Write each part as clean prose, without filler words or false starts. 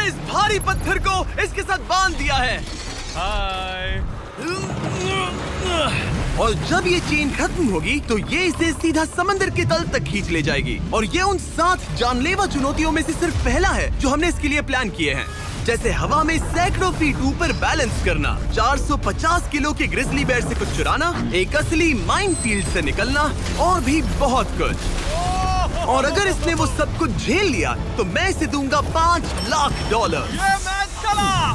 हमने इस भारी पत्थर को इसके साथ बांध दिया है। हाय। और जब ये चेन खत्म होगी तो ये इसे सीधा समंदर के तल तक खींच ले जाएगी। और ये उन 7 जानलेवा चुनौतियों में से सिर्फ पहला है जो हमने इसके लिए प्लान किए हैं, जैसे हवा में सैकड़ों फीट ऊपर बैलेंस करना, 450 किलो के ग्रिजली बेयर से कुछ चुराना, एक असली माइनफील्ड से निकलना और भी बहुत कुछ। और अगर इसने वो सब कुछ झेल लिया तो मैं इसे दूंगा $5 लाख। ये मैच चला।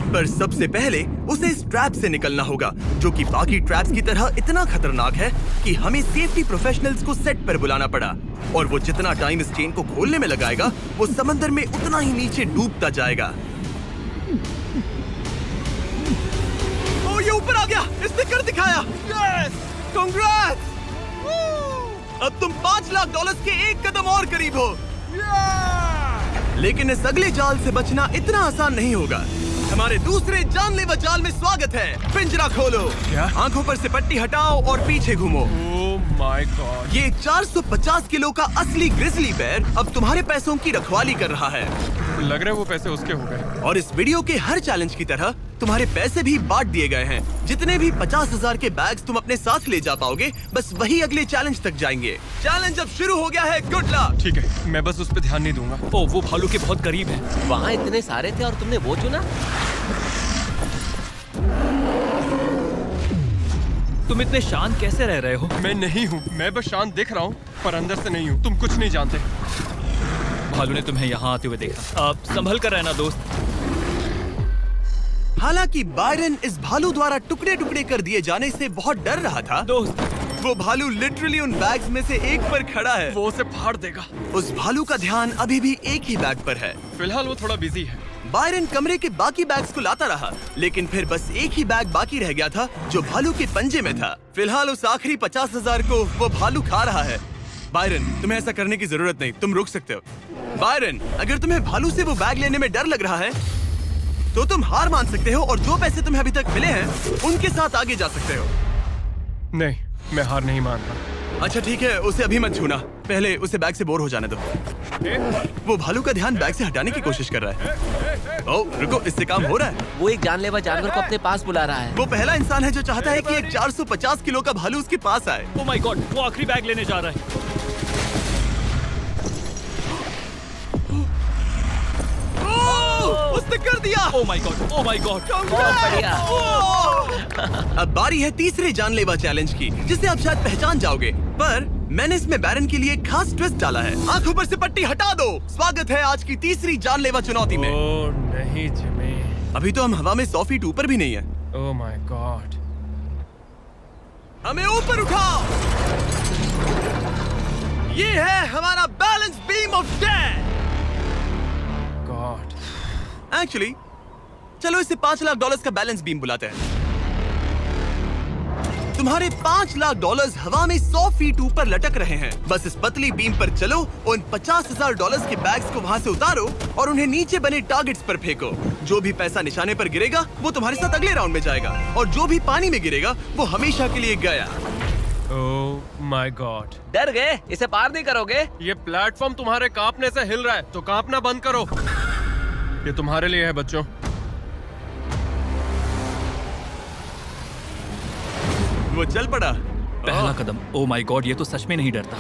पर सबसे पहले उसे इस ट्रैप से निकलना होगा, जो कि बाकी ट्रैप्स की तरह इतना खतरनाक है कि हमें सेफ्टी प्रोफेशनल्स को सेट पर बुलाना पड़ा। और वो जितना टाइम इस चेन को खोलने में लगाएगा, वो समंदर में उतना ही नीचे डूबता जाएगा। ओ, ये ऊपर आ गया, इसने कर दिखाया। Yes, congrats! अब तुम $5 लाख के एक कदम और करीब हो। लेकिन इस अगले जाल से बचना इतना आसान नहीं होगा। हमारे दूसरे जानलेवा जाल में स्वागत है। पिंजरा खोलो। क्या? आंखों पर से पट्टी हटाओ और पीछे घूमो। Oh my God. ये 450 किलो का असली ग्रिजली बेयर अब तुम्हारे पैसों की रखवाली कर रहा है। लग रहा है वो पैसे उसके हो गए। और इस वीडियो के हर चैलेंज की तरह तुम्हारे पैसे भी बांट दिए गए हैं। जितने भी 50,000 के बैग्स तुम अपने साथ ले जा पाओगे, बस वही अगले चैलेंज तक जाएंगे। चैलेंज अब शुरू हो गया है। Good luck. ठीक है, मैं बस उस पे ध्यान नहीं दूंगा। ओ, वो भालू के बहुत करीब है। वहाँ इतने सारे थे और तुमने वो चुना। तुम इतने शांत कैसे रह रहे हो? मैं नहीं हूँ, मैं बस शांत दिख रहा हूँ, पर अंदर से नहीं हूँ। तुम कुछ नहीं जानते। भालू ने तुम्हें यहाँ आते हुए देखा। अब संभल कर रहना दोस्त। हालांकि बायरन इस भालू द्वारा टुकड़े टुकड़े कर दिए जाने से बहुत डर रहा था। दोस्त, वो भालू लिटरली उन बैग्स में से एक पर खड़ा है। वो उसे फाड़ देगा। उस भालू का ध्यान अभी भी एक ही बैग पर है। फिलहाल वो थोड़ा बिजी है। बायरन कमरे के बाकी बैग्स को लाता रहा, लेकिन फिर बस एक ही बैग बाकी रह गया था जो भालू के पंजे में था। फिलहाल उस आखिरी 50,000 को वो भालू खा रहा है। बायरन, तुम्हें ऐसा करने की जरूरत नहीं, तुम रुक सकते हो। बायरन, अगर तुम्हें भालू से वो बैग लेने में डर लग रहा है तो तुम हार मान सकते हो और जो पैसे तुम्हें अभी तक मिले हैं उनके साथ आगे जा सकते हो। नहीं, मैं हार नहीं मानता। अच्छा ठीक है, उसे अभी मत छूना, पहले उसे बैग से बोर हो जाने दो। वो भालू का ध्यान बैग से हटाने की कोशिश कर रहा है। ओह रुको, इससे काम हो रहा है। वो एक जानलेवा जानवर को अपने पास बुला रहा है। वो पहला इंसान है जो चाहता है कि एक 450 किलो का भालू उसके पास आए। ओ माय गॉड, वो आखिरी बैग लेने जा रहा है। उसने कर दिया। Oh my God, oh my God. बढ़िया। अब बारी है तीसरे जानलेवा चैलेंज की, जिसे आप शायद पहचान जाओगे, पर मैंने इसमें बैरन के लिए एक खास ट्विस्ट डाला है। आंखों पर से पट्टी हटा दो। स्वागत है आज की तीसरी जानलेवा चुनौती में। ओह नहीं जिमी। अभी तो हम हवा में 100 फीट ऊपर भी नहीं है। Oh my God. हमें ऊपर उठाओ। ये है हमारा balance beam of death. God. Actually चलो इसे $5 लाख का बैलेंस बीम बुलाते हैं। तुम्हारे $5 लाख हवा में 100 फीट ऊपर लटक रहे हैं। बस इस पतली बीम पर चलो, उन $50,000 के बैग्स को वहां से उतारो और उन्हें नीचे बने टारगेट्स पर फेंको। जो भी पैसा निशाने पर गिरेगा वो तुम्हारे साथ अगले राउंड में जाएगा, और जो भी पानी में गिरेगा वो हमेशा के लिए गया। Oh my God. डर गए? इसे पार नहीं करोगे? ये प्लेटफॉर्म तुम्हारे कांपने से हिल रहा है, तो कांपना बंद करो। ये तुम्हारे लिए है बच्चों। वो चल पड़ा। पहला कदम। ओ माय गॉड, ये तो सच में नहीं डरता।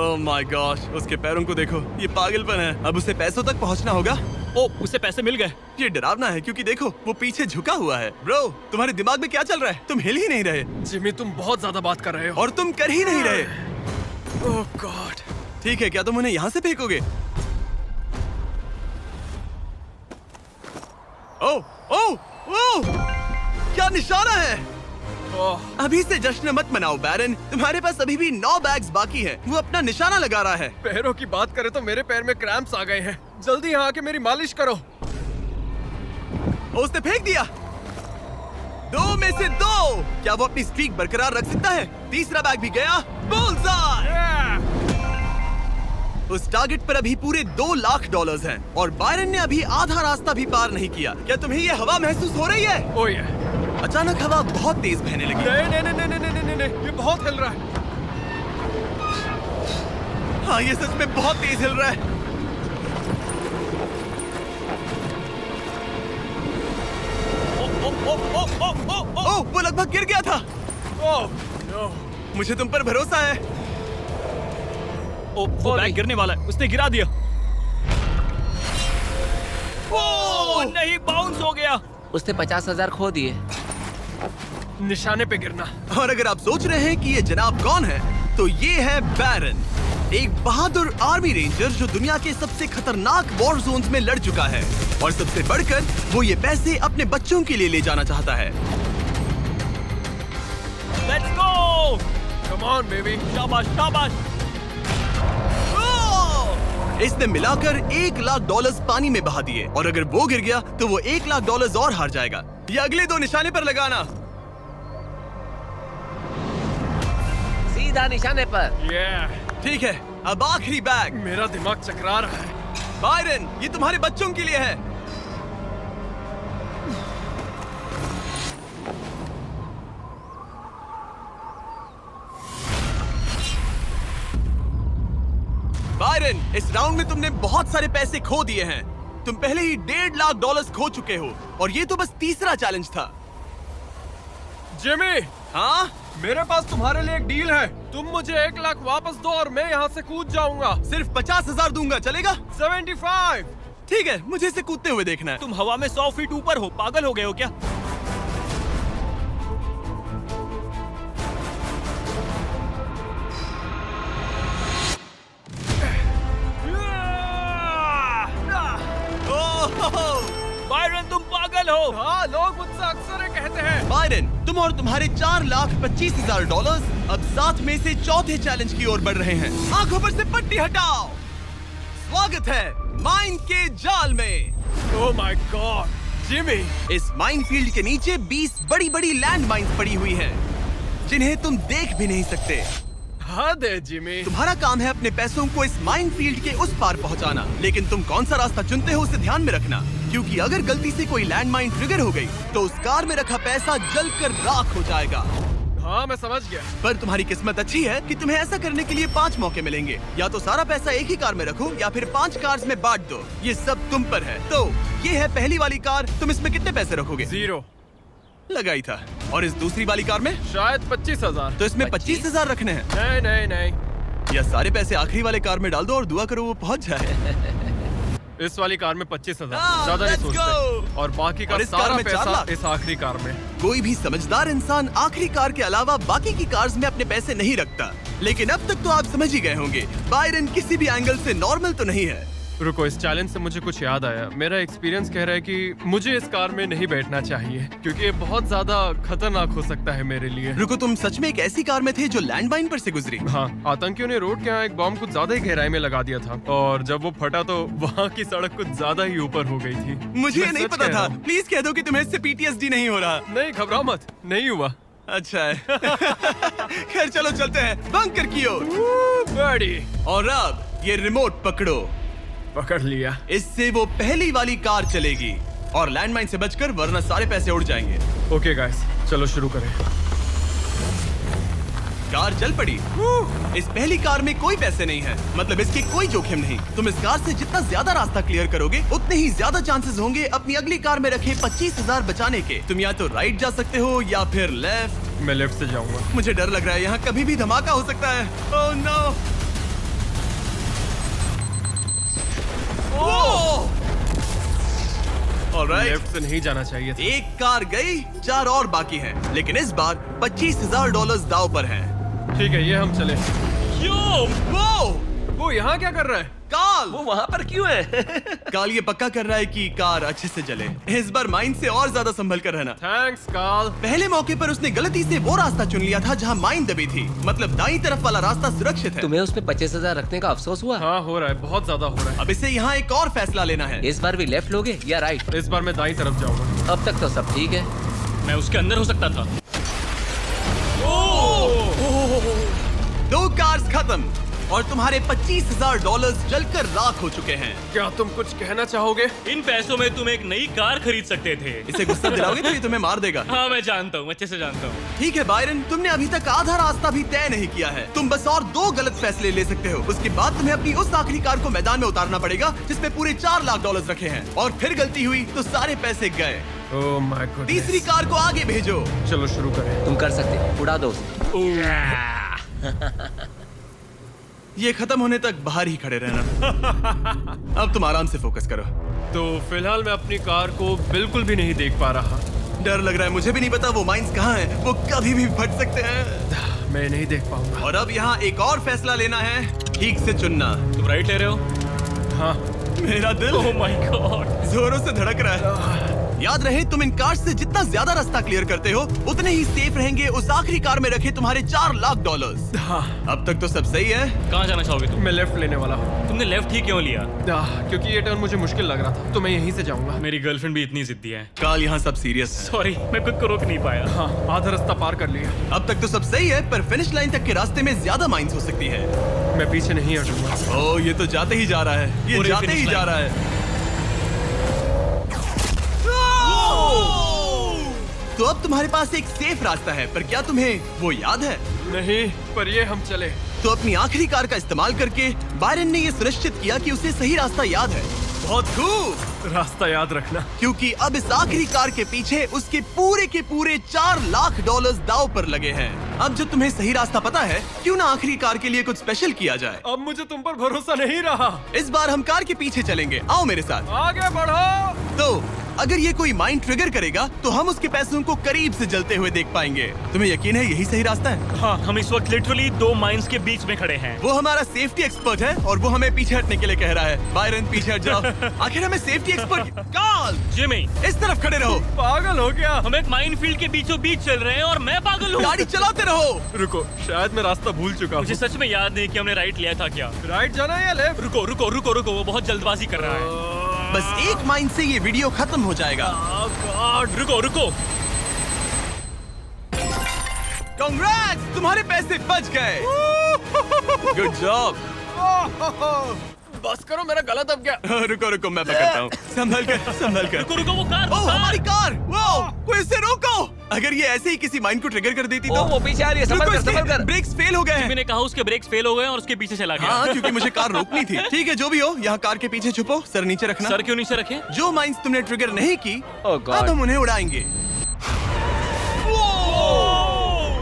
ओह माय गॉश, उसके पैरों को देखो, ये पागलपन है। अब उसे पैसों तक पहुंचना होगा। ओ, उसे पैसे मिल गए। ये डरावना है क्योंकि देखो वो पीछे झुका हुआ है। ब्रो, तुम्हारे दिमाग में क्या चल रहा है? तुम हिल ही नहीं रहे जिमी, तुम बहुत ज्यादा बात कर रहे हो। और तुम कर ही नहीं रहे। ओह गॉड। ठीक है, क्या तुम उन्हें यहाँ से फेंकोगे? ओह ओह ओह, क्या निशाना है? ओह, अभी से जश्न मत मनाओ बैरन, तुम्हारे पास अभी भी 9 बैग्स बाकी हैं। वो अपना निशाना लगा रहा है। पैरों की बात करें तो मेरे पैर में क्रैम्प्स आ गए हैं। जल्दी यहाँ आके मेरी मालिश करो। उसने फेंक दिया। 2 में से 2। क्या वो अपनी स्ट्रीक बरकरार रख सकता है? तीसरा बैग भी गया। बुलसआई! उस टारगेट पर अभी पूरे $2 लाख हैं और बायरन ने अभी आधा रास्ता भी पार नहीं किया। क्या तुम्हें ये हवा महसूस हो रही है? ओह ये। अचानक हवा बहुत तेज बहने लगी। नहीं नहीं नहीं नहीं नहीं नहीं, ये बहुत हिल रहा है। हाँ, ये सच में बहुत तेज हिल रहा है। ओह, वो लगभग गिर गया था। Oh no. मुझे तुम पर भरोसा है। वो बैग गिरने वाला है, उसने गिरा दिया। ओह नहीं, बाउंस हो गया। उसने 50,000 खो दिए। निशाने पे गिरना। और अगर आप सोच रहे हैं कि ये जनाब कौन है, तो ये है बैरन, एक बहादुर आर्मी रेंजर जो दुनिया के सबसे खतरनाक वॉर जोन्स में लड़ चुका है। और सबसे बढ़कर वो ये पैसे अपने बच्चों के लिए ले जाना चाहता है। Let's go. Come on baby. शाबाश शाबाश। इसने मिलाकर $1,00,000 पानी में बहा दिए, और अगर वो गिर गया तो वो $1,00,000 और हार जाएगा। ये अगले 2 निशाने पर लगाना। सीधा निशाने पर। ठीक है, अब आखिरी बैग। मेरा दिमाग चकरा रहा है। बायरन, ये तुम्हारे बच्चों के लिए है। बायरन, इस राउंड में तुमने बहुत सारे पैसे खो दिए हैं। तुम पहले ही $1,50,000 खो चुके हो, और ये तो बस तीसरा चैलेंज था। जिमी, हाँ, मेरे पास तुम्हारे लिए एक डील है। तुम मुझे 1,00,000 वापस दो और मैं यहाँ से कूद जाऊंगा। सिर्फ 50,000 दूंगा, चलेगा? 75। ठीक है, मुझे इसे कूदते हुए देखना है। तुम हवा में 100 फीट ऊपर हो, पागल हो गए हो क्या? बायरन, तुम पागल हो। हाँ, लोग मुझसे अक्सर ये कहते हैं। बायरन, तुम और तुम्हारे $4,25,000 अब साथ में से चौथे चैलेंज की ओर बढ़ रहे हैं। आंखों पर से पट्टी हटाओ। स्वागत है माइन के जाल में। Oh my God, Jimmy. इस माइन फील्ड के नीचे 20 बड़ी बड़ी लैंड माइन्स पड़ी हुई हैं, जिन्हें तुम देख भी नहीं सकते। हद है जिमी। तुम्हारा काम है अपने पैसों को इस माइन फील्ड के उस पार पहुंचाना, लेकिन तुम कौन सा रास्ता चुनते हो उसे ध्यान में रखना, क्योंकि अगर गलती से कोई लैंड माइन ट्रिगर हो गई तो उस कार में रखा पैसा जलकर राख हो जाएगा। हाँ, मैं समझ गया। पर तुम्हारी किस्मत अच्छी है कि तुम्हें ऐसा करने के लिए 5 मौके मिलेंगे। या तो सारा पैसा एक ही कार में रखो, या फिर 5 कार्स में बांट दो। ये सब तुम पर है। तो ये है पहली वाली कार। तुम इसमें कितने पैसे रखोगे? 0। लगाई था। और इस दूसरी वाली कार में? शायद 25,000। तो इसमें 25,000 रखने हैं। नहीं नहीं नहीं। या सारे पैसे आखिरी वाले कार में डाल दो और दुआ करो वो पहुंच जाए। इस वाली कार में 25,000। हाँ, ज्यादा नहीं let's सोचते। go। और बाकी का और इस कार सारा में 4 पैसा लाख। इस आखिरी कार में। कोई भी समझदार इंसान आखिरी कार के अलावा बाकी की कार्स में अपने पैसे नहीं रखता। लेकिन अब तक तो आप समझ ही गए होंगे, बायरन किसी भी एंगल से नॉर्मल तो नहीं है। रुको, इस चैलेंज से मुझे कुछ याद आया। मेरा एक्सपीरियंस कह रहा है कि मुझे इस कार में नहीं बैठना चाहिए, क्योंकि ये बहुत ज्यादा खतरनाक हो सकता है मेरे लिए। रुको, तुम सच में एक ऐसी कार में थे जो लैंडमाइन पर से गुजरी? हाँ, आतंकियों ने रोड के यहाँ एक बॉम्ब कुछ ज्यादा ही गहराई में लगा दिया था, और जब वो फटा तो वहाँ की सड़क कुछ ज्यादा ही ऊपर हो गई थी। मुझे ये मैं नहीं सच पता कह था। रहा हूँ। प्लीज कह दो कि तुम्हें इससे PTSD नहीं हो रहा। नहीं, घबराओ मत, नहीं हुआ। अच्छा है। खैर चलो चलते हैं बंकर की ओर। बड़ी। और अब ये रिमोट पकड़ो। पकड़ लिया। इससे वो पहली वाली कार चलेगी और लैंडमाइन से बचकर, वरना सारे पैसे उड़ जाएंगे। ओके गाइस, चलो शुरू करें। कार चल पड़ी। इस पहली कार में कोई पैसे नहीं है, मतलब इसके कोई जोखिम नहीं। तुम इस कार से जितना ज्यादा रास्ता क्लियर करोगे, उतने ही ज्यादा चांसेस होंगे अपनी अगली कार में रखे 25,000 बचाने के। तुम या तो राइट जा सकते हो या फिर लेफ्ट। मैं लेफ्ट से जाऊंगा। मुझे डर लग रहा है, यहाँ कभी भी धमाका हो सकता है। Oh no. ऑलराइट, लेफ्ट से नहीं जाना चाहिए था। एक कार गई, 4 और बाकी हैं, लेकिन इस बार $25,000 दाव पर हैं। ठीक है, ये हम चले। वो यहाँ क्या कर रहा है? काल, वो वहाँ पर क्यों है? काल ये पक्का कर रहा है कि कार अच्छे से चले। इस बार माइन से और ज्यादा संभल कर रहना। थैंक्स काल। पहले मौके पर उसने गलती से वो रास्ता चुन लिया था जहाँ माइन दबी थी, मतलब दाईं तरफ वाला रास्ता सुरक्षित है। तुम्हें उसमें 25,000 रखने का अफसोस हुआ? हाँ, हो रहा है, बहुत ज्यादा हो रहा है। अब इसे यहाँ एक और फैसला लेना है। इस बार भी लेफ्ट लोगे या राइट? इस बार मैं दाईं तरफ जाऊंगा। अब तक तो सब ठीक है। मैं उसके अंदर हो सकता था। 2 कार्स खत्म और तुम्हारे $25,000 जलकर राख हो चुके हैं। क्या तुम कुछ कहना चाहोगे? इन पैसों में तुम एक नई कार खरीद सकते थे। इसे गुस्सा दिलाओगे तो ये तुम्हें मार देगा। हाँ, मैं जानता हूँ, अच्छे से जानता हूँ। ठीक है बायरन, तुमने अभी तक आधा रास्ता भी तय नहीं किया है। तुम बस और 2 गलत फैसले ले सकते हो। उसके बाद तुम्हें अपनी उस आखिरी कार को मैदान में उतारना पड़ेगा जिसमें पूरे $4 लाख रखे हैं। और फिर गलती हुई तो सारे पैसे गए। Oh my God. तीसरी कार को आगे भेजो। चलो शुरू करें। तुम कर सकते हो, उड़ा दो उसे। ये खत्म होने तक बाहर ही खड़े रहना। अब तुम आराम से फोकस करो। तो फिलहाल मैं अपनी कार को बिल्कुल भी नहीं देख पा रहा। डर लग रहा है, मुझे भी नहीं पता वो माइंस कहाँ हैं। वो कभी भी फट सकते हैं। मैं नहीं देख पाऊंगा। और अब यहाँ एक और फैसला लेना है, ठीक से चुनना। तुम राइट ले रहे हो? हाँ। मेरा दिल ओह माय गॉड। जोरों से धड़क रहा है। याद रहे, तुम इन कार्स से जितना ज्यादा रास्ता क्लियर करते हो उतने ही सेफ रहेंगे उस आखिरी कार में रखे तुम्हारे $4 लाख। हाँ। अब तक तो सब सही है। कहाँ जाना चाहोगे तुम? मैं लेफ्ट लेने वाला हूँ। तुमने लेफ्ट ही क्यों लिया? क्योंकि ये टर्न मुझे मुश्किल लग रहा था, तो मैं यहीं से जाऊंगा। मेरी गर्लफ्रेंड भी इतनी जिद्दी है। काल, यहाँ सब सीरियस है। सॉरी, मैं खुद को रोक नहीं पाया। हाँ, आधा रास्ता पार कर लिया। अब तक तो सब सही है, पर फिनिश लाइन तक के रास्ते में ज्यादा माइंस हो सकती है। मैं पीछे नहीं हटूंगा। ओह, ये तो जाते ही जा रहा है। ये पूरी जाते finish ही जा line। रहा है। तो अब तुम्हारे पास एक सेफ रास्ता है, पर क्या तुम्हें वो याद है? नहीं, पर ये हम चले। तो अपनी आखिरी कार का इस्तेमाल करके बायरन ने ये सुनिश्चित किया कि उसे सही रास्ता याद है। बहुत खूब। रास्ता याद रखना। क्योंकि अब इस आखिरी कार के पीछे उसके पूरे के पूरे $4 लाख दांव पर लगे हैं। अब जब तुम्हें सही रास्ता पता है, क्यों ना आखिरी कार के लिए कुछ स्पेशल किया जाए। अब मुझे तुम पर भरोसा नहीं रहा। इस बार हम कार के पीछे चलेंगे। आओ मेरे साथ। आगे बढ़ो। तो अगर ये कोई माइंड ट्रिगर करेगा तो हम उसके पैसों को करीब से जलते हुए देख पाएंगे। तुम्हें यकीन है यही सही रास्ता है? हाँ, हम इस वक्त लिटरली 2 माइंस के बीच में खड़े हैं। वो हमारा सेफ्टी एक्सपर्ट है और वो हमें पीछे हटने के लिए कह रहा है। बायरन, पीछे हट जाओ। आखिर हमें सेफ्टी एक्सपर्ट काल, जिमी, इस तरफ खड़े रहो। पागल हो गया। हम एक माइनफील्ड के बीचों बीच चल रहे हैं और मैं पागल हूँ। गाड़ी चलाते रहो। रुको, शायद मैं रास्ता भूल चुका हूँ। मुझे सच में याद नहीं कि हमने राइट लिया था क्या। राइट जाना है या लेफ्ट? रुको रुको रुको रुको, वो बहुत जल्दबाजी कर रहा है। बस एक माइंड से ये वीडियो खत्म हो जाएगा। रुको रुको। कांग्रेट्स, तुम्हारे पैसे बच गए। Good job. बस करो, मेरा गला दब गया। रुको रुको, मैं पकड़ता हूँ। संभल कर, संभल कर। रुको रुको, वो कार। ओह, हमारी कार। वो कोई इसे रोको। अगर ये ऐसे ही किसी माइंड को ट्रिगर कर देती तो। वो पीछे आ रही है, संभल कर, संभल कर। ब्रेक्स फेल हो गए हैं। मैंने कहा उसके ब्रेक्स फेल हो गए और उसके पीछे चला गया। हाँ, क्योंकि मुझे कार रोकनी थी। ठीक है, जो भी हो, यहाँ कार के पीछे छुपो, सर नीचे रखना। सर क्यों नीचे रखे? जो माइंस तुमने ट्रिगर नहीं की, Oh God। अब हम उन्हें उड़ाएंगे।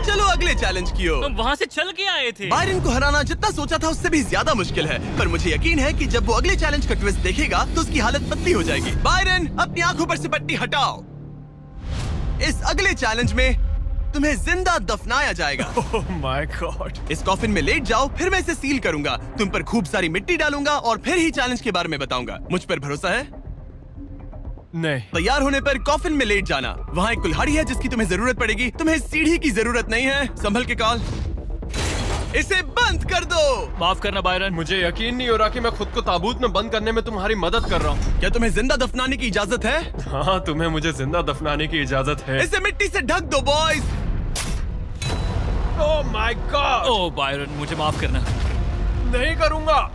चलो अगले चैलेंज की ओर। तुम वहाँ से चल के आए थे। बायरन को हराना जितना सोचा था उससे भी ज्यादा मुश्किल है, पर मुझे यकीन है कि जब वो अगले चैलेंज का ट्विस्ट देखेगा तो उसकी हालत पतली हो जाएगी। बायरन, अपनी आंखों पर से पट्टी हटाओ। इस अगले चैलेंज में तुम्हें जिंदा दफनाया जाएगा। Oh my God. इस कॉफिन में लेट जाओ, फिर मैं इसे सील करूंगा, तुम पर खूब सारी मिट्टी डालूंगा और फिर ही चैलेंज के बारे में बताऊंगा। मुझ पर भरोसा है? नहीं। तैयार होने पर कॉफिन में लेट जाना। वहाँ एक कुल्हाड़ी है जिसकी तुम्हें जरूरत पड़ेगी। तुम्हें सीढ़ी की जरूरत नहीं है। संभल के कॉल, इसे बंद कर दो। माफ करना बायरन। मुझे यकीन नहीं हो रहा कि मैं खुद को ताबूत में बंद करने में तुम्हारी मदद कर रहा हूँ। क्या तुम्हें जिंदा दफनाने की इजाजत है? हाँ, तुम्हें मुझे जिंदा दफनाने की इजाजत है। इसे मिट्टी से ढक दो boys. Oh my God. Oh Byron, मुझे माफ करना। नहीं करूँगा।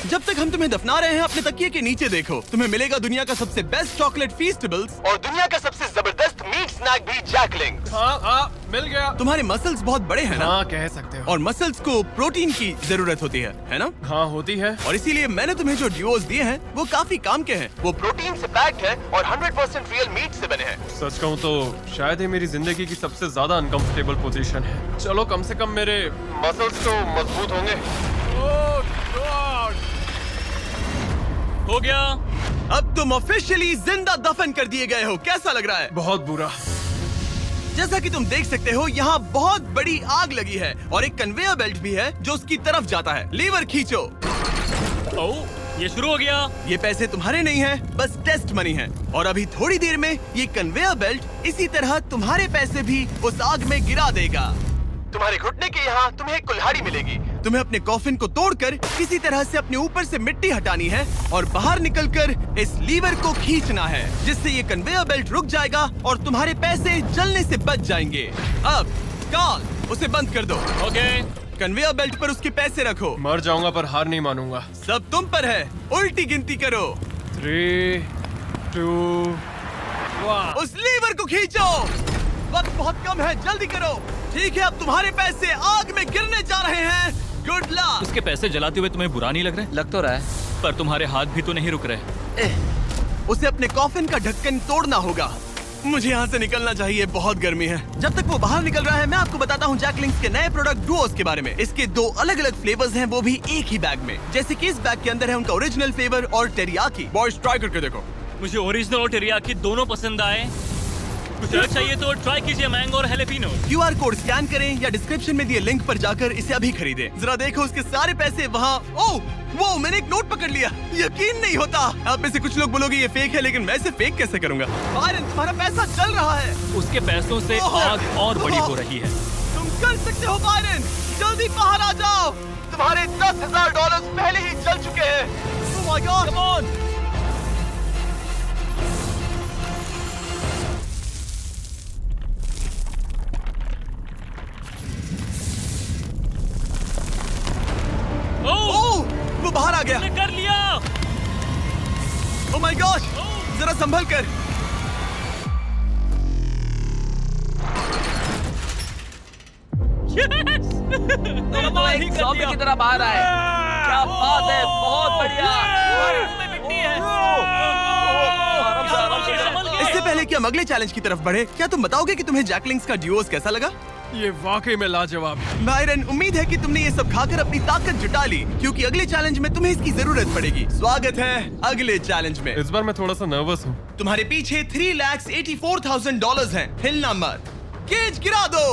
जब तक हम तुम्हें दफना रहे हैं, अपने तकिए के नीचे देखो। तुम्हें मिलेगा दुनिया का सबसे बेस्ट चॉकलेट फीस्टेबल्स और दुनिया का सबसे जबरदस्त मीट स्नैक भी, जैकलिंग्स। हाँ, मिल गया। तुम्हारे मसल्स बहुत बड़े हैं ना? हाँ, कह सकते हो। और मसल्स को प्रोटीन की जरूरत होती है ना? हाँ, होती है। और इसीलिए मैंने तुम्हें जो ड्यूओस दिए हैं वो काफी काम के हैं। वो प्रोटीन से पैक्ड है और 100% रियल मीट से बने हैं। सच कहूँ तो शायद ये मेरी जिंदगी की सबसे ज्यादा अनकंफर्टेबल पोजीशन है। चलो, कम से कम मेरे मसल्स तो मजबूत होंगे। ओह गॉड। हो गया। अब तुम ऑफिशियली जिंदा दफन कर दिए गए हो। कैसा लग रहा है? बहुत बुरा। जैसा कि तुम देख सकते हो, यहाँ बहुत बड़ी आग लगी है और एक कन्वेयर बेल्ट भी है जो उसकी तरफ जाता है। लीवर खींचो। ओह, ये शुरू हो गया। ये पैसे तुम्हारे नहीं हैं, बस टेस्ट मनी है। और अभी थोड़ी देर में ये कन्वेयर बेल्ट इसी तरह तुम्हारे पैसे भी उस आग में गिरा देगा। तुम्हारे घुटने के यहाँ तुम्हें एक कुल्हाड़ी मिलेगी। तुम्हें अपने कॉफिन को तोड़कर किसी तरह से अपने ऊपर से मिट्टी हटानी है और बाहर निकलकर इस लीवर को खींचना है, जिससे ये कन्वेयर बेल्ट रुक जाएगा और तुम्हारे पैसे जलने से बच जाएंगे। अब कॉल, उसे बंद कर दो। ओके। कन्वेयर बेल्ट पर उसके पैसे रखो। मर जाऊंगा पर हार नहीं मानूंगा। सब तुम पर है। उल्टी गिनती करो। 3, 2, 1। उस लीवर को खींचो। वक्त बहुत कम है, जल्दी करो। ठीक है, अब तुम्हारे पैसे आग में गिरने जा रहे हैं। Good luck. उसके पैसे जलाते हुए तुम्हें बुरा नहीं लग रहा है? लग तो रहा है। पर तुम्हारे हाथ भी तो नहीं रुक रहे। उसे अपने कॉफिन का ढक्कन तोड़ना होगा। मुझे यहाँ से निकलना चाहिए, बहुत गर्मी है। जब तक वो बाहर निकल रहा है, मैं आपको बताता हूँ जैक लिंक्स के नए प्रोडक्ट डुओस के बारे में। इसके 2 अलग अलग फ्लेवर्स हैं, वो भी एक ही बैग में। जैसे कि इस बैग के अंदर है उनका ओरिजिनल फ्लेवर और टेरियाकी। बॉयज ट्राई करके देखो। मुझे ओरिजिनल और टेरियाकी दोनों पसंद आए। कुछ अलग चाहिए तो ट्राई कीजिए मैंगो और हैलेपिनो। QR कोड स्कैन करें या डिस्क्रिप्शन में दिए लिंक पर जाकर इसे अभी खरीदें। जरा देखो उसके सारे पैसे वहाँ। ओह वो मैंने एक नोट पकड़ लिया, यकीन नहीं होता। आप में से कुछ लोग बोलोगे ये फेक है, लेकिन मैं इसे फेक कैसे करूंगा? बायरन, तुम्हारा पैसा चल रहा है। उसके पैसों से आग और बड़ी हो रही है। तुम कर सकते हो बायरन, जल्दी बाहर आ जाओ। तुम्हारे $10,000 पहले ही चल चुके हैं। Oh my God, come on! ओह, वो बाहर आ गया। मैंने कर लिया। Oh my gosh, जरा संभल कर। दोनों तो एक ज़ॉम्बी की तरह बाहर आए। क्या बात है, बहुत बढ़िया। इससे पहले कि हम अगले चैलेंज की तरफ बढ़े, क्या तुम बताओगे कि तुम्हें जैक लिंक्स का ड्यूओस कैसा लगा? ये वाकई में लाजवाब है। बायरन, उम्मीद है कि तुमने ये सब खाकर अपनी ताकत जुटा ली, क्योंकि अगले चैलेंज में तुम्हें इसकी जरूरत पड़ेगी। स्वागत है अगले चैलेंज में। इस बार मैं थोड़ा सा नर्वस हूँ। तुम्हारे पीछे $3,84,000 हैं। हिलना मत। केज गिरा दो।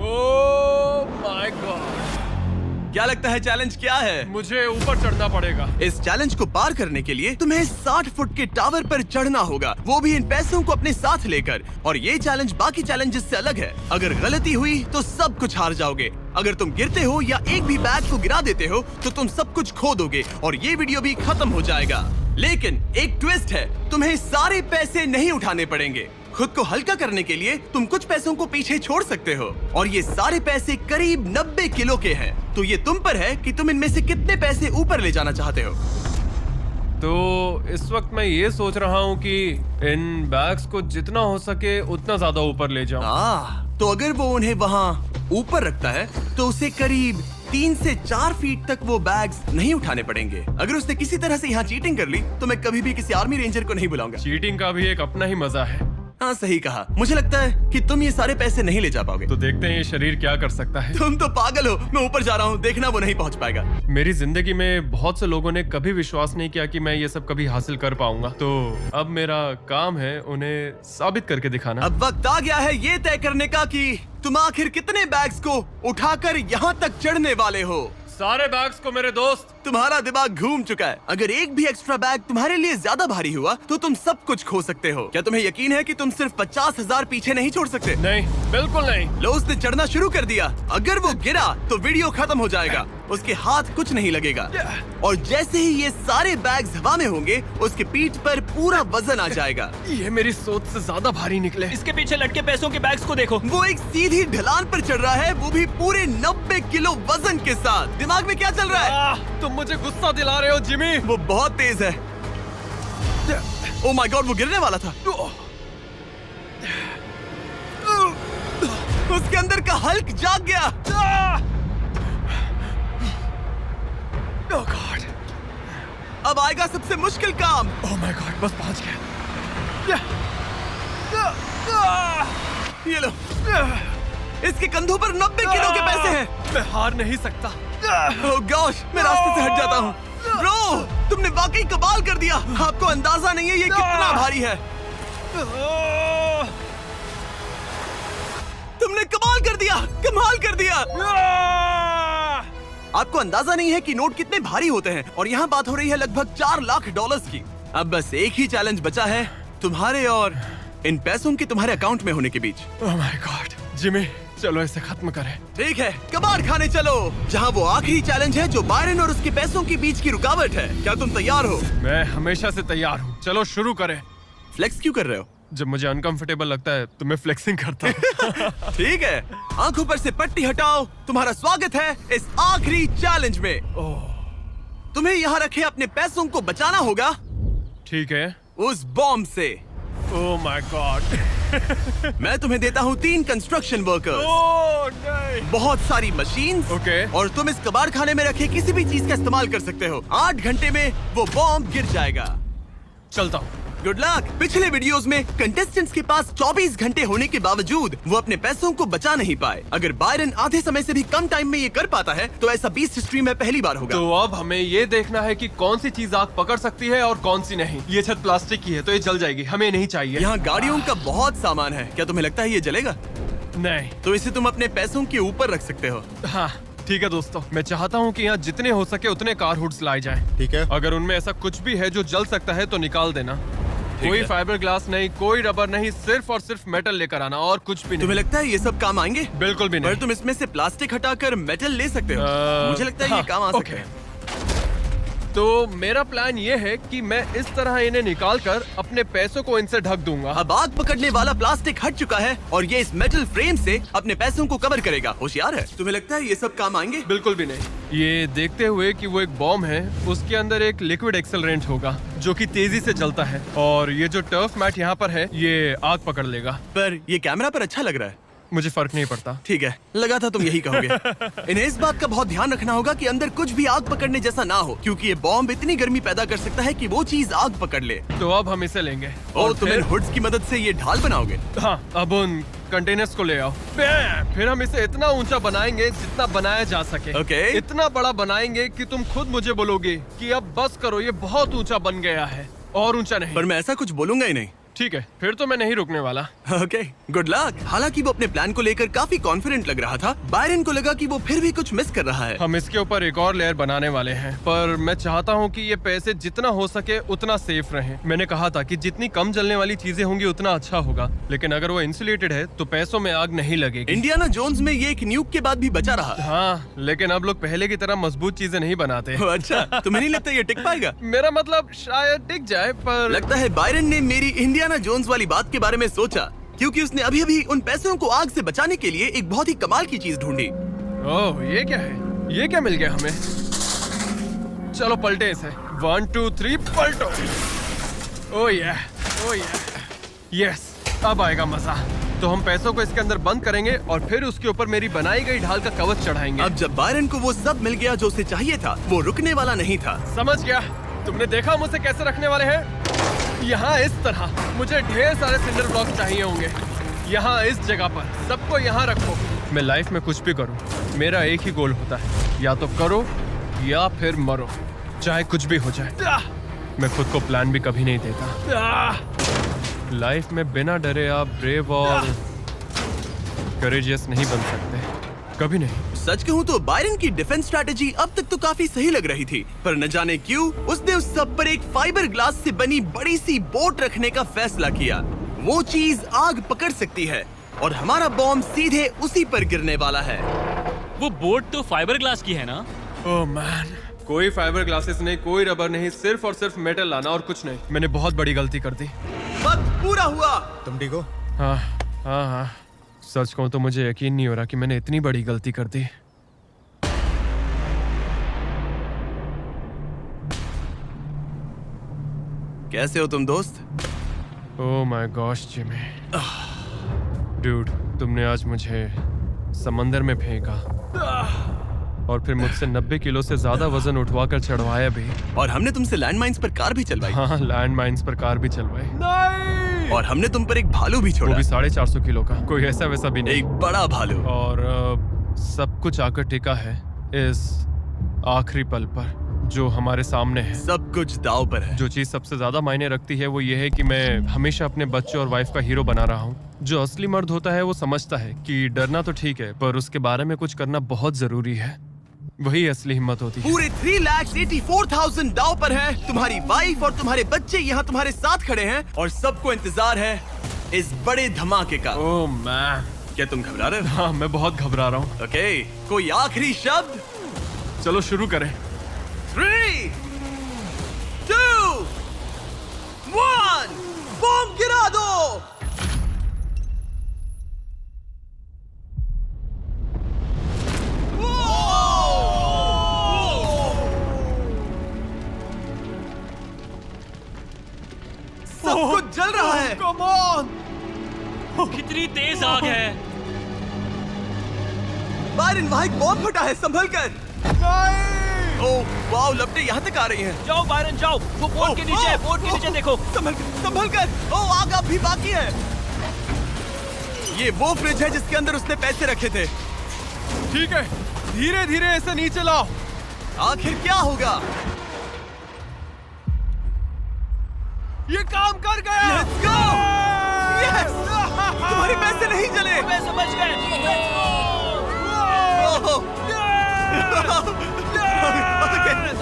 Oh my God. क्या लगता है चैलेंज क्या है? मुझे ऊपर चढ़ना पड़ेगा। इस चैलेंज को पार करने के लिए तुम्हें 60 फुट के टावर पर चढ़ना होगा, वो भी इन पैसों को अपने साथ लेकर। और ये चैलेंज बाकी चैलेंजेस से अलग है। अगर गलती हुई तो सब कुछ हार जाओगे। अगर तुम गिरते हो या एक भी बैग को गिरा देते हो तो तुम सब कुछ खो दोगे और ये वीडियो भी खत्म हो जाएगा। लेकिन एक ट्विस्ट है, तुम्हें सारे पैसे नहीं उठाने पड़ेंगे। खुद को हल्का करने के लिए तुम कुछ पैसों को पीछे छोड़ सकते हो और ये सारे पैसे करीब 90 किलो के हैं। तो ये तुम पर है कि तुम इनमें से कितने पैसे ऊपर ले जाना चाहते हो। तो इस वक्त मैं ये सोच रहा हूँ कि इन बैग्स को जितना हो सके उतना ज्यादा ऊपर ले जाऊँ। तो अगर वो उन्हें वहाँ ऊपर रखता है तो उसे करीब 3 से 4 फीट तक वो बैग्स नहीं उठाने पड़ेंगे। अगर उसने किसी तरह से यहाँ चीटिंग कर ली तो मैं कभी भी किसी आर्मी रेंजर को नहीं बुलाऊंगा। चीटिंग का भी एक अपना ही मजा है। हाँ सही कहा। मुझे लगता है कि तुम ये सारे पैसे नहीं ले जा पाओगे। तो देखते हैं ये शरीर क्या कर सकता है। तुम तो पागल हो। मैं ऊपर जा रहा हूँ, देखना वो नहीं पहुँच पाएगा। मेरी जिंदगी में बहुत से लोगों ने कभी विश्वास नहीं किया कि मैं ये सब कभी हासिल कर पाऊंगा। तो अब मेरा काम है उन्हें साबित करके दिखाना। अब वक्त आ गया है ये तय करने का कि तुम आखिर कितने बैग्स को उठाकर यहाँ तक चढ़ने वाले हो। सारे बैग्स को मेरे दोस्त। तुम्हारा दिमाग घूम चुका है। अगर एक भी एक्स्ट्रा बैग तुम्हारे लिए ज्यादा भारी हुआ तो तुम सब कुछ खो सकते हो। क्या तुम्हें यकीन है कि तुम सिर्फ 50,000 पीछे नहीं छोड़ सकते? नहीं, बिल्कुल नहीं। लो, उसने चढ़ना शुरू कर दिया। अगर वो गिरा तो वीडियो खत्म हो जाएगा। उसके हाथ कुछ नहीं लगेगा और जैसे ही ये सारे बैग्स हवा में होंगे उसके पीठ पर पूरा वजन आ जाएगा। ये मेरी सोच से ज्यादा भारी निकले। इसके पीछे लटके पैसों के बैग्स को देखो। वो एक सीधी ढलान पर चढ़ रहा है, वो भी पूरे 90 किलो वजन के साथ। दिमाग में क्या चल रहा है? तुम मुझे गुस्सा दिला रहे हो जिमी। वो बहुत तेज है। ओह माय गॉड, वो गिरने वाला था। उसके अंदर का हल्क जाग गया। ओह गॉड, अब आएगा सबसे मुश्किल काम। ओह माय गॉड, बस पहुंच गया। ये लो, इसके कंधों पर 90 किलो के पैसे हैं। मैं हार नहीं सकता। ओह गॉश, मैं रास्ते से हट जाता हूँ। ब्रो, तुमने वाकई कमाल कर दिया। आपको अंदाजा नहीं है ये कितना भारी है। तुमने कमाल कर दिया, कमाल कर दिया। आपको अंदाजा नहीं है कि नोट कितने भारी होते हैं और यहाँ बात हो रही है लगभग $4 लाख की। अब बस एक ही चैलेंज बचा है, तुम्हारे और इन पैसों के तुम्हारे अकाउंट में होने के बीच। ओह माय गॉड, जिमी, चलो इसे खत्म करें। ठीक है, कबाड़ खाने चलो, जहाँ वो आखिरी चैलेंज है जो बायरन और उसके पैसों के बीच की रुकावट है। क्या तुम तैयार हो? मैं हमेशा से तैयार हूँ। चलो शुरू करें। फ्लेक्स क्यों कर रहे हो? जब मुझे अनकंफर्टेबल लगता है तो मैं फ्लेक्सिंग करता हूँ। ठीक है, आंखों पर से पट्टी हटाओ। तुम्हारा स्वागत है इस आखिरी चैलेंज में। तुम्हें यहाँ रखे अपने पैसों को बचाना होगा। ठीक है। उस बॉम्ब से। Oh my God. मैं तुम्हें देता हूँ 3 कंस्ट्रक्शन वर्कर्स, ओह नहीं। बहुत सारी मशीन्स, ओके। और तुम इस कबाड़ खाने में रखे किसी भी चीज का इस्तेमाल कर सकते हो। 8 घंटे में वो बॉम्ब गिर जाएगा। चलता हूँ। Good luck. पिछले वीडियोस में कंटेस्टेंट्स के पास 24 घंटे होने के बावजूद वो अपने पैसों को बचा नहीं पाए। अगर बायरन आधे समय से भी कम टाइम में ये कर पाता है तो ऐसा बीस्ट हिस्ट्री में पहली बार होगा। तो अब हमें ये देखना है कि कौन सी चीज आग पकड़ सकती है और कौन सी नहीं। ये छत प्लास्टिक की है तो ये जल जाएगी, हमें नहीं चाहिए। यहाँ गाड़ियों का बहुत सामान है, क्या तुम्हें लगता है ये जलेगा? नहीं। तो इसे तुम अपने पैसों के ऊपर रख सकते हो। हाँ ठीक है दोस्तों, मैं चाहता हूँ कि यहाँ जितने हो सके उतने कार हुड्स लाए जाएं। ठीक है। अगर उनमें ऐसा कुछ भी है जो जल सकता है तो निकाल देना। कोई है। फाइबर ग्लास नहीं, कोई रबर नहीं, सिर्फ और सिर्फ मेटल लेकर आना और कुछ भी नहीं। तुम्हें लगता है ये सब काम आएंगे? बिल्कुल भी पर नहीं। तुम इसमें से प्लास्टिक हटाकर मेटल ले सकते हो। मुझे लगता है ये हाँ, काम आ सकता ओके। है। तो मेरा प्लान ये है कि मैं इस तरह इन्हें निकालकर अपने पैसों को इनसे ढक दूंगा। अब आग पकड़ने वाला प्लास्टिक हट चुका है और ये इस मेटल फ्रेम से अपने पैसों को कवर करेगा। होशियार है। तुम्हें लगता है ये सब काम आएंगे? बिल्कुल भी नहीं। ये देखते हुए कि वो एक बॉम्ब है, उसके अंदर एक लिक्विड एक्सेलरेंट होगा जो कि तेजी से जलता है, और ये जो टर्फ मैट यहाँ पर है ये आग पकड़ लेगा। पर ये कैमरा पर अच्छा लग रहा है। मुझे फर्क नहीं पड़ता। ठीक है, लगा था तुम यही कहोगे। इन्हें इस बात का बहुत ध्यान रखना होगा कि अंदर कुछ भी आग पकड़ने जैसा ना हो, क्योंकि ये बॉम्ब इतनी गर्मी पैदा कर सकता है कि वो चीज आग पकड़ ले। तो अब हम इसे लेंगे और तुम इन फिर हुड्स की मदद से ये ढाल बनाओगे। हाँ, अब उन कंटेनर्स को ले आओ। फिर हम इसे इतना ऊंचा बनाएंगे जितना बनाया जा सके। ओके। इतना बड़ा बनाएंगे कि तुम खुद मुझे बोलोगे कि अब बस करो, ये बहुत ऊंचा बन गया है। और ऊंचा नहीं। पर मैं ऐसा कुछ बोलूंगा ही नहीं। ठीक है, फिर तो मैं नहीं रुकने वाला। Okay, good luck. हालांकि वो अपने प्लान को लेकर काफी कॉन्फिडेंट लग रहा था, बायरन को लगा कि वो फिर भी कुछ मिस कर रहा है। हम इसके ऊपर एक और लेयर बनाने वाले हैं, पर मैं चाहता हूँ कि ये पैसे जितना हो सके उतना सेफ रहें। मैंने कहा था कि जितनी कम जलने वाली चीजें होंगी उतना अच्छा होगा, लेकिन अगर वो इंसुलेटेड है तो पैसों में आग नहीं लगेगी। इंडियाना जोन्स में ये एक न्यूक के बाद भी बचा रहा। हाँ, लेकिन अब लोग पहले की तरह मजबूत चीजें नहीं बनाते। ओह, अच्छा, तुम्हें नहीं लगता ये टिक पाएगा? मेरा मतलब शायद टिक जाए, पर लगता है बायरन ने मेरी इंडियाना जोन्स वाली बात के बारे में सोचा, क्योंकि उसने अभी अभी उन पैसों को आग से बचाने के लिए एक बहुत ही कमाल की चीज ढूंढी। ओह, ये क्या है? ये क्या मिल गया हमें? चलो पलटे इसे। 1 2 3 पलटो। ओह yeah, ओह yeah। यस, अब आएगा मजा। तो हम पैसों को इसके अंदर बंद करेंगे और फिर उसके ऊपर मेरी बनाई गई ढाल का कवच चढ़ाएंगे। अब जब बायरन को वो सब मिल गया जो उसे चाहिए था, वो रुकने वाला नहीं था। समझ गया। तुमने देखा मुझे कैसे रखने वाले हैं? यहाँ इस तरह। मुझे ढेर सारे सिंडर ब्लॉक चाहिए होंगे। यहाँ इस जगह पर सबको यहाँ रखो। मैं लाइफ में कुछ भी करूँ, मेरा एक ही गोल होता है, या तो करो या फिर मरो, चाहे कुछ भी हो जाए। मैं खुद को प्लान भी कभी नहीं देता। लाइफ में बिना डरे आप ब्रेव और करेजियस नहीं बन सकते, कभी नहीं। सच कहूँ तो बायरन की डिफेंस स्ट्रैटेजी अब तक तो काफी सही लग रही थी, पर न जाने क्यों उसने उस सब पर एक फाइबर ग्लास से बनी बड़ी सी बोट रखने का फैसला किया। वो चीज आग पकड़ सकती है और हमारा बॉम्ब सीधे उसी पर गिरने वाला है। वो बोट तो फाइबर ग्लास की है ना? ओह मैन, कोई फाइबर ग्लासेस नहीं, कोई रबर नहीं, सिर्फ और सिर्फ मेटल लाना और कुछ नहीं। मैंने बहुत बड़ी गलती कर दी। वक्त पूरा हुआ। तुम ठीक हो? हाँ हाँ हाँ, सच कहूँ तो मुझे यकीन नहीं हो रहा कि मैंने इतनी बड़ी गलती कर दी। कैसे हो तुम दोस्त? Oh my gosh Jimmy, dude, तुमने आज मुझे समंदर में फेंका और फिर मुझसे 90 किलो से ज्यादा वजन उठवा कर चढ़वाया भी। और हमने तुमसे लैंडमाइंस पर कार भी चलवाई। हाँ, लैंड माइंस पर कार भी चलवाई। और हमने तुम पर एक भालू भी वो छोड़ा। भी 450 किलो का, कोई ऐसा वैसा भी नहीं। एक बड़ा भालू। और सब कुछ आकर टिका है इस आखिरी पल पर जो हमारे सामने है। सब कुछ दाव पर है। जो चीज सबसे ज्यादा मायने रखती है वो ये है कि मैं हमेशा अपने बच्चे और वाइफ का हीरो बना रहा हूँ। जो असली मर्द होता है वो समझता है कि डरना तो ठीक है, पर उसके बारे में कुछ करना बहुत जरूरी है। वही असली हिम्मत होती है। पूरे 3,84,000 दाव पर है। तुम्हारी वाइफ और तुम्हारे बच्चे यहाँ तुम्हारे साथ खड़े हैं और सबको इंतजार है इस बड़े धमाके का। ओह मैन, क्या तुम घबरा रहे हो? हाँ, मैं बहुत घबरा रहा हूँ। ओके, कोई आखिरी शब्द? चलो शुरू करें। 3, 2, 1, बॉम्ब गिरा दो। सब कुछ जल रहा है। Come on. कितनी तेज आग है। बायरन, वहाँ एक बॉम्ब फटा है, संभल कर। नहीं! ओह वाओ, लपटें यहाँ तक आ रही हैं। जाओ बायरन जाओ, वो बोट के नीचे है, बोट के नीचे देखो। संभल कर। ओह आग अभी बाकी है। ये वो फ्रिज है जिसके अंदर उसने पैसे रखे थे। ठीक है, धीरे धीरे इसे नीचे लाओ। आखिर क्या होगा? ये काम कर गया। Let's go! Yes! तुम्हारे पैसे नहीं जले। मैं समझ गए।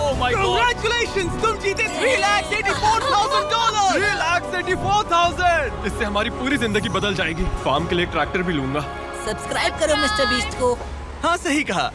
Oh my God! Congratulations! तुम जीते $3,84,000। $3,84,000। इससे हमारी पूरी जिंदगी बदल जाएगी। फार्म के लिए ट्रैक्टर भी लूंगा। सब्सक्राइब करो मिस्टर बीस्ट को। हाँ सही कहा।